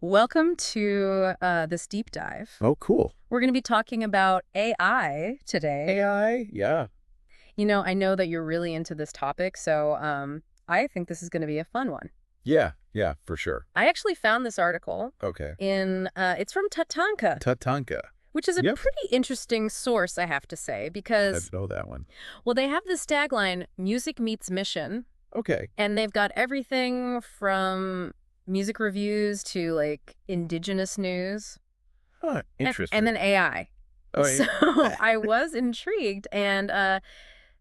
Welcome to this deep dive. Oh, cool. We're going to be talking about AI today. AI? Yeah. I know that you're really into this topic, so I think this is going to be a fun one. Yeah, for sure. I actually found this article Okay. it's from TATANKA, TATANKA. which is a pretty interesting source, I have to say, I because, know that one. well, they have this tagline, Music Meets Mission, Okay. and they've got everything from music reviews to, like, indigenous news. Huh, interesting. And then AI. Oh, So I was intrigued, and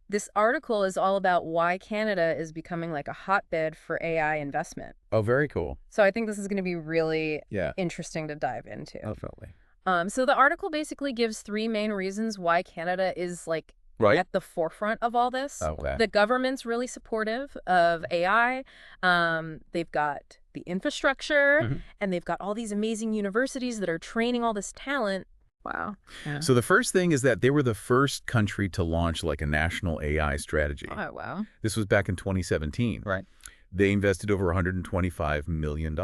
this article is all about why Canada is becoming like a hotbed for AI investment. oh, very cool. So I think this is going to be really Yeah, interesting to dive into. definitely. So the article basically gives three main reasons why Canada is like Right? at the forefront of all this. Oh, wow. The government's really supportive of AI. They've got the infrastructure, and they've got all these amazing universities that are training all this talent. Wow. Yeah. So the first thing is that they were the first country to launch like a national AI strategy. Oh, wow. This was back in 2017. Right. They invested over $125 million.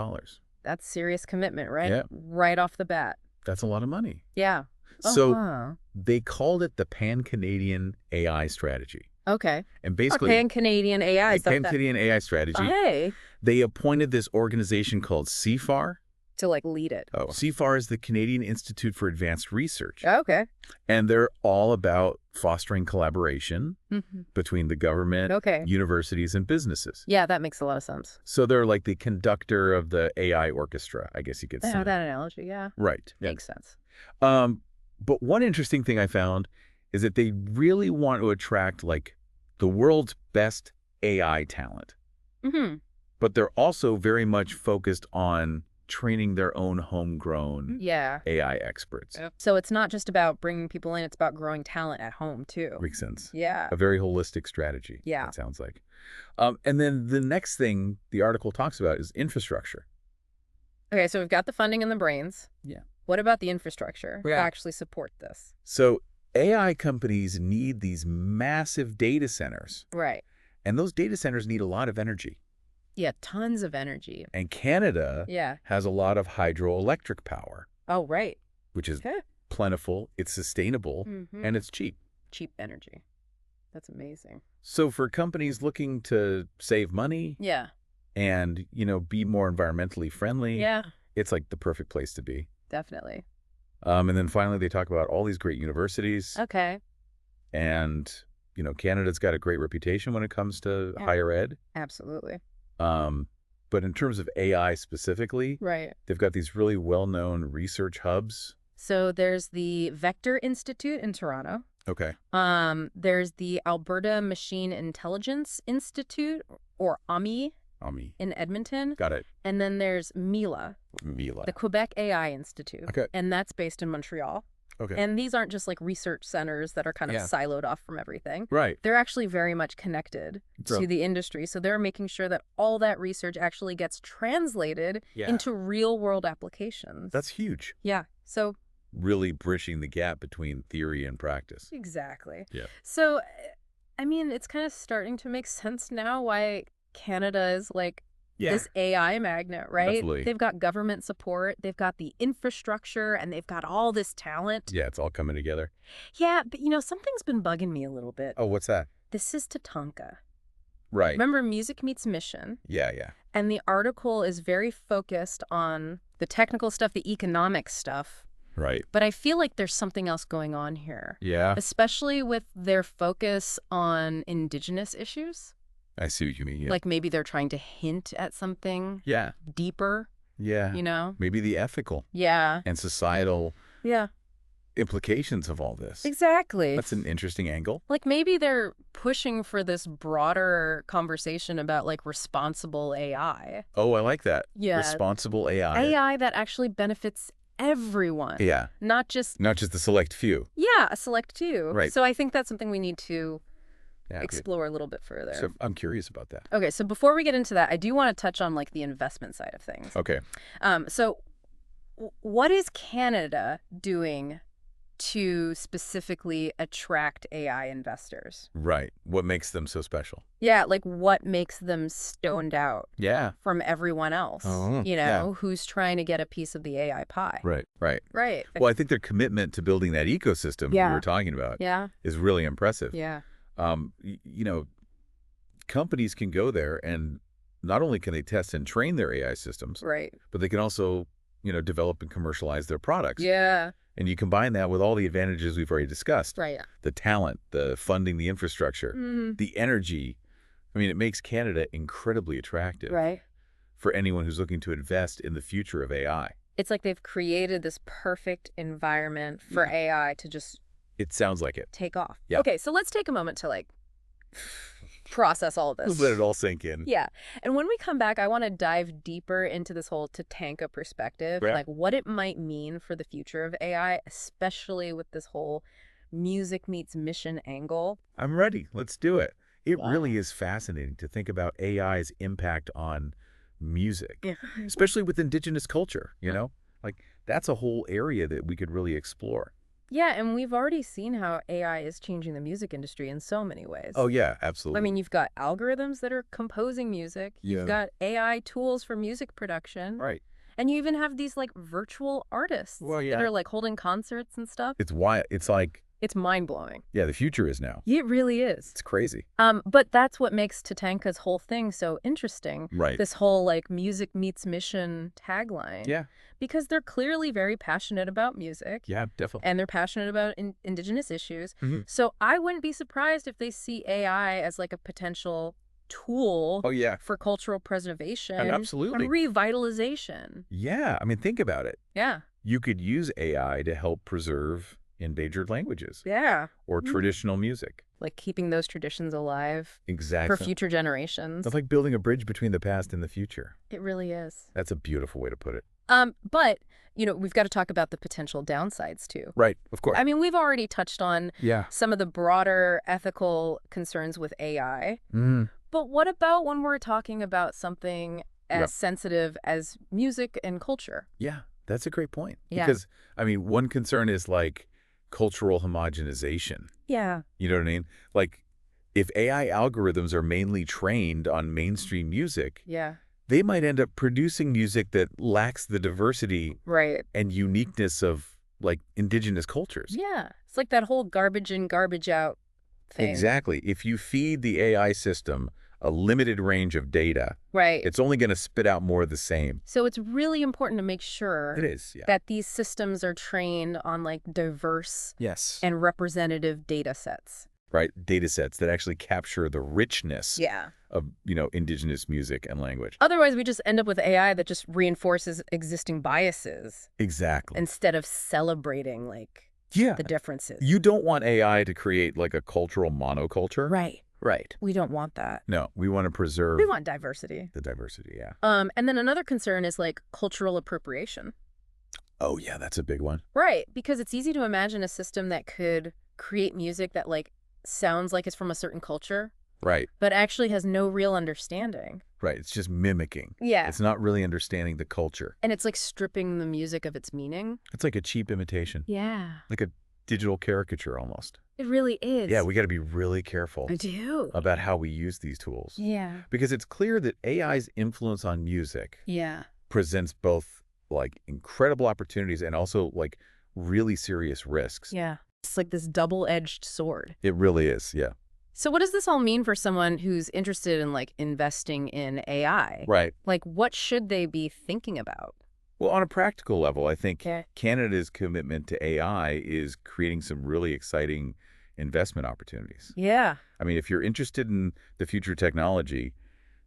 That's serious commitment, right? Yeah. Right off the bat. That's a lot of money. Yeah. So Uh-huh. they called it the Pan-Canadian AI strategy. Okay. And basically, Pan-Canadian AI. Pan-Canadian AI strategy, Hey. they appointed this organization called 𝗧𝗧𝗧. To like lead it. Oh. 𝗧𝗧𝗧 is the Canadian Institute for Advanced Research. Okay. And they're all about fostering collaboration between the government, Okay. universities, and businesses. Yeah, that makes a lot of sense. So they're like the conductor of the AI orchestra, I guess you could say. Oh, that analogy, yeah. Right. Yeah. Makes sense. But one interesting thing I found is that they really want to attract like the world's best AI talent. Mm-hmm. But they're also very much focused on training their own homegrown Yeah. AI experts. So it's not just about bringing people in, it's about growing talent at home, too. Makes sense. Yeah. A very holistic strategy. Yeah. It sounds like. And then the next thing the article talks about is infrastructure. Okay, so we've got the funding and the brains. Yeah. What about the infrastructure to Yeah. actually support this? So AI companies need these massive data centers. Right. And those data centers need a lot of energy. Yeah, tons of energy. And Canada Yeah. has a lot of hydroelectric power, Oh, right. which is Okay. plentiful, it's sustainable, and it's cheap. Cheap energy. That's amazing. So for companies looking to save money Yeah. and, be more environmentally friendly, Yeah, it's like the perfect place to be. definitely. And then finally, they talk about all these great universities. Okay. And, Canada's got a great reputation when it comes to Yeah. higher ed. Absolutely. But in terms of AI specifically, Right. they've got these really well-known research hubs. So there's the Vector Institute in Toronto. Okay. There's the Alberta Machine Intelligence Institute, or AMI, AMI. in Edmonton. Got it. And then there's MILA, Mila. the Quebec AI Institute. Okay. And that's based in Montreal. Okay. And these aren't just like research centers that are kind of Yeah. siloed off from everything. Right. They're actually very much connected So- to the industry. So they're making sure that all that research actually gets translated Yeah. into real world applications. That's huge. Yeah. So Really bridging the gap between theory and practice. exactly. Yeah. So, I mean, it's kind of starting to make sense now why Canada is like this AI magnet, right? Absolutely. They've got government support, they've got the infrastructure, and they've got all this talent. Yeah, it's all coming together. Yeah, but something's been bugging me a little bit. Oh, what's that? This is TATANKA. Right. Remember Music Meets Mission? Yeah. And the article is very focused on the technical stuff, the economic stuff. Right. But I feel like there's something else going on here, Yeah. especially with their focus on indigenous issues. I see what you mean. Yeah. Like maybe they're trying to hint at something Yeah. deeper, Yeah. Maybe the ethical Yeah. and societal Yeah, implications of all this. exactly. That's an interesting angle. Like maybe they're pushing for this broader conversation about like responsible AI. Oh, I like that. Yeah. Responsible AI. AI that actually benefits everyone. Yeah. Not just, Not just the select few. yeah, a select few. Right. So I think that's something we need to Yeah. good. explore a little bit further. So I'm curious about that. Okay, so before we get into that, I do want to touch on like the investment side of things. Okay. So what is Canada doing to specifically attract AI investors. Right. What makes them so special? Yeah, like what makes them stoned out Yeah. from everyone else, yeah. who's trying to get a piece of the AI pie. Right. Right. Right. Well, I think their commitment to building that ecosystem we were talking about is really impressive. Yeah. Companies can go there and not only can they test and train their AI systems, Right. but they can also, develop and commercialize their products. Yeah. And you combine that with all the advantages we've already discussed. Right. The talent, the funding, the infrastructure, the energy. I mean, it makes Canada incredibly attractive for anyone who's looking to invest in the future of AI. It's like they've created this perfect environment for AI to just... It sounds like it. Take off. Yeah. Okay, so let's take a moment to process all of this. Let it all sink in. Yeah. And when we come back, I want to dive deeper into this whole TATANKA perspective, like what it might mean for the future of AI, especially with this whole music meets mission angle. I'm ready. Let's do it. It really is fascinating to think about AI's impact on music, especially with Indigenous culture, Like, that's a whole area that we could really explore. Yeah, and we've already seen how AI is changing the music industry in so many ways. Oh, yeah, absolutely. I mean, you've got algorithms that are composing music. You've got AI tools for music production. Right. And you even have these, virtual artists that are, holding concerts and stuff. It's wild. It's mind-blowing. Yeah, the future is now. It really is. It's crazy. But that's what makes TATANKA's whole thing so interesting. Right. This whole, music meets mission tagline. Yeah. Because they're clearly very passionate about music. Yeah, definitely. And they're passionate about Indigenous issues. So I wouldn't be surprised if they see AI as, a potential tool for cultural preservation absolutely. and revitalization. Yeah. I mean, think about it. Yeah. You could use AI to help preserve endangered languages. Yeah. Or traditional music. Like keeping those traditions alive. Exactly. For future generations. It's like building a bridge between the past and the future. It really is. That's a beautiful way to put it. But, we've got to talk about the potential downsides too. Right, of course. I mean, we've already touched on some of the broader ethical concerns with AI. But what about when we're talking about something as sensitive as music and culture? Yeah, that's a great point. Yeah. Because, I mean, one concern is cultural homogenization. Yeah. You know what I mean? If AI algorithms are mainly trained on mainstream music, they might end up producing music that lacks the diversity and uniqueness of indigenous cultures. Yeah. It's like that whole garbage in, garbage out thing. Exactly. If you feed the AI system a limited range of data, it's only going to spit out more of the same. So it's really important to make sure that these systems are trained on diverse and representative data sets. Right, data sets that actually capture the richness of, indigenous music and language. Otherwise, we just end up with AI that just reinforces existing biases. Exactly. Instead of celebrating, the differences. You don't want AI to create, a cultural monoculture. Right. We don't want that. No, we want to preserve... We want diversity. The diversity, yeah. And then another concern is, cultural appropriation. Oh, yeah, that's a big one. Right, because it's easy to imagine a system that could create music that, sounds like it's from a certain culture. Right. But actually has no real understanding. Right. It's just mimicking. Yeah. It's not really understanding the culture. And it's stripping the music of its meaning. It's like a cheap imitation. Yeah. Like a digital caricature almost. It really is. Yeah, we got to be really careful. I do. About how we use these tools. Yeah. Because it's clear that AI's influence on music presents both incredible opportunities and also really serious risks. Yeah. It's like this double-edged sword. It really is, yeah. So what does this all mean for someone who's interested in investing in AI? Right. What should they be thinking about? Well, on a practical level, I think Canada's commitment to AI is creating some really exciting investment opportunities. Yeah. I mean, if you're interested in the future technology,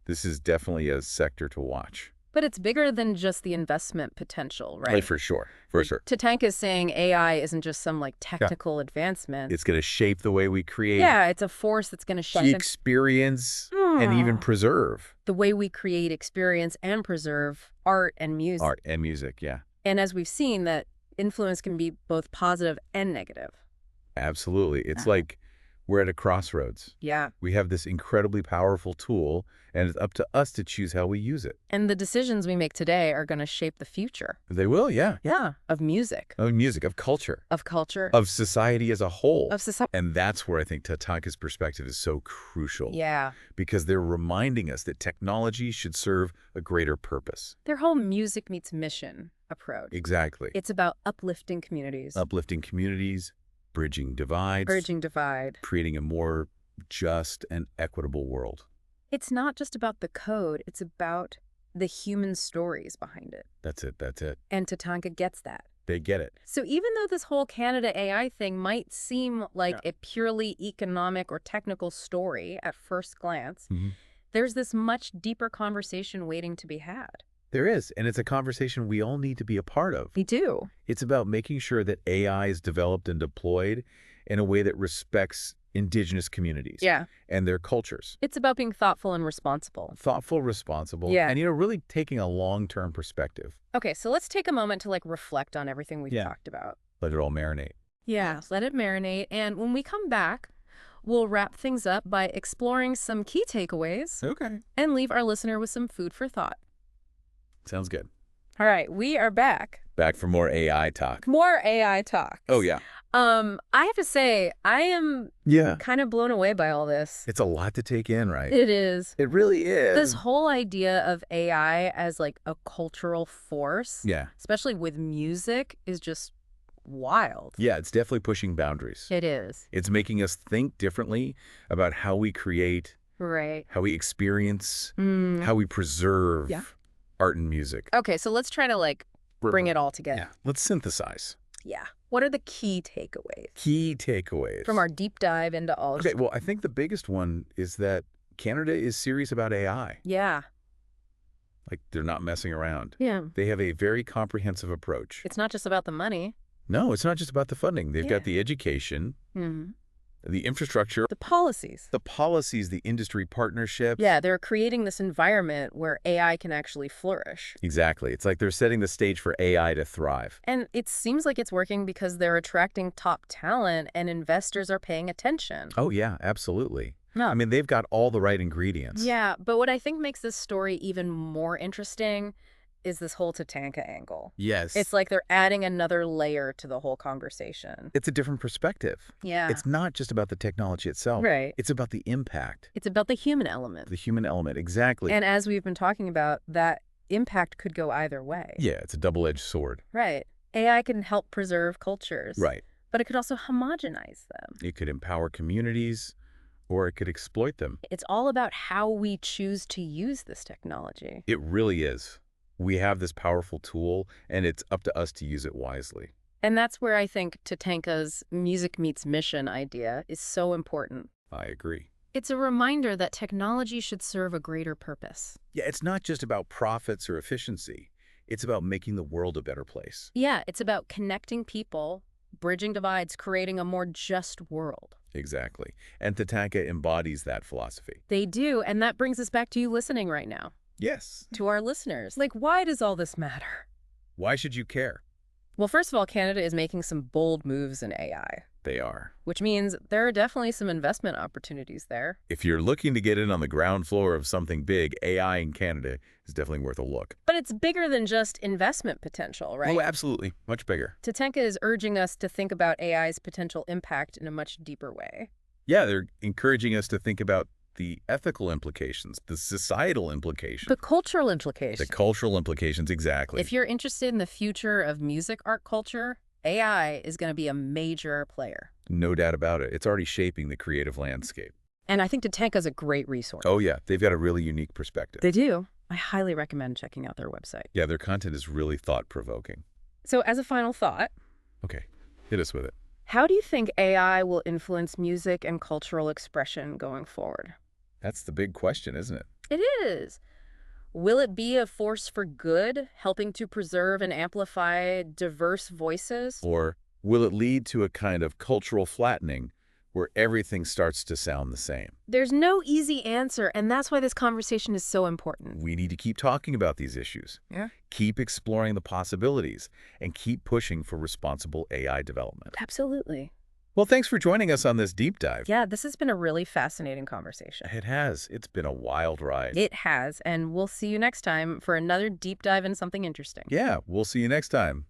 this is definitely a sector to watch. But it's bigger than just the investment potential, right? For sure. For sure. TATANKA is saying AI isn't just some technical advancement. It's going to shape the way we create. Yeah, it's a force that's going to shape experience and even preserve. The way we create, experience, and preserve art and music. Art and music, yeah. And as we've seen, that influence can be both positive and negative. Absolutely. It's We're at a crossroads. Yeah. We have this incredibly powerful tool, and it's up to us to choose how we use it. And the decisions we make today are going to shape the future. They will, yeah. Yeah. Of music. Of music, of culture. Of culture. Of society as a whole. Of society. And that's where I think TATANKA's perspective is so crucial. Yeah. Because they're reminding us that technology should serve a greater purpose. Their whole music meets mission approach. Exactly. It's about uplifting communities. Uplifting communities, bridging divides. Bridging divide. Creating a more just and equitable world. It's not just about the code. It's about the human stories behind it. That's it. That's it. And TATANKA gets that. They get it. So even though this whole Canada AI thing might seem like a purely economic or technical story at first glance, there's this much deeper conversation waiting to be had. There is, and it's a conversation we all need to be a part of. We do. It's about making sure that AI is developed and deployed in a way that respects indigenous communities and their cultures. It's about being thoughtful and responsible. Thoughtful, responsible, and, really taking a long-term perspective. Okay, so let's take a moment to, reflect on everything we've talked about. Let it all marinate. Yeah, let it marinate. And when we come back, we'll wrap things up by exploring some key takeaways. Okay. And leave our listener with some food for thought. Sounds good. All right, we are back. Back for more AI talk. More AI talk. Oh, yeah. I have to say, I am kind of blown away by all this. It's a lot to take in, right? It is. It really is. This whole idea of AI as a cultural force, especially with music, is just wild. Yeah, it's definitely pushing boundaries. It is. It's making us think differently about how we create, how we experience, how we preserve art and music. Okay, so let's try to bring it all together. Yeah, let's synthesize. Yeah. What are the key takeaways? Key takeaways. From our deep dive into all Okay, well, I think the biggest one is that Canada is serious about AI. Yeah. They're not messing around. Yeah. They have a very comprehensive approach. It's not just about the money. No, it's not just about the funding. They've got the education, the infrastructure, the policies, the industry partnerships. Yeah, they're creating this environment where AI can actually flourish. Exactly. It's like they're setting the stage for AI to thrive. And it seems like it's working because they're attracting top talent and investors are paying attention. Oh, yeah, absolutely. No, I mean, they've got all the right ingredients. Yeah, but what I think makes this story even more interesting is this whole TATANKA angle. Yes. It's like they're adding another layer to the whole conversation. It's a different perspective. Yeah. It's not just about the technology itself. Right. It's about the impact. It's about the human element. The human element, exactly. And as we've been talking about, that impact could go either way. Yeah, it's a double-edged sword. Right. AI can help preserve cultures. Right. But it could also homogenize them. It could empower communities, or it could exploit them. It's all about how we choose to use this technology. It really is. We have this powerful tool, and it's up to us to use it wisely. And that's where I think TATANKA's music meets mission idea is so important. I agree. It's a reminder that technology should serve a greater purpose. Yeah, it's not just about profits or efficiency. It's about making the world a better place. Yeah, it's about connecting people, bridging divides, creating a more just world. Exactly. And TATANKA embodies that philosophy. They do, and that brings us back to you listening right now. Yes. To our listeners. Why does all this matter? Why should you care? Well, first of all, Canada is making some bold moves in AI. They are. Which means there are definitely some investment opportunities there. If you're looking to get in on the ground floor of something big, AI in Canada is definitely worth a look. But it's bigger than just investment potential, right? Oh, absolutely. Much bigger. TATANKA is urging us to think about AI's potential impact in a much deeper way. Yeah, they're encouraging us to think about the ethical implications, the societal implications. The cultural implications. The cultural implications, exactly. If you're interested in the future of music art culture, AI is going to be a major player. No doubt about it. It's already shaping the creative landscape. And I think TATANKA is a great resource. Oh, yeah. They've got a really unique perspective. They do. I highly recommend checking out their website. Yeah, their content is really thought-provoking. So as a final thought... Okay, hit us with it. How do you think AI will influence music and cultural expression going forward? That's the big question, isn't it? It is. Will it be a force for good, helping to preserve and amplify diverse voices? Or will it lead to a kind of cultural flattening where everything starts to sound the same? There's no easy answer, and that's why this conversation is so important. We need to keep talking about these issues. Yeah. Keep exploring the possibilities and keep pushing for responsible AI development. Absolutely. Well, thanks for joining us on this deep dive. Yeah, this has been a really fascinating conversation. It has. It's been a wild ride. It has, and we'll see you next time for another deep dive into something interesting. Yeah, we'll see you next time.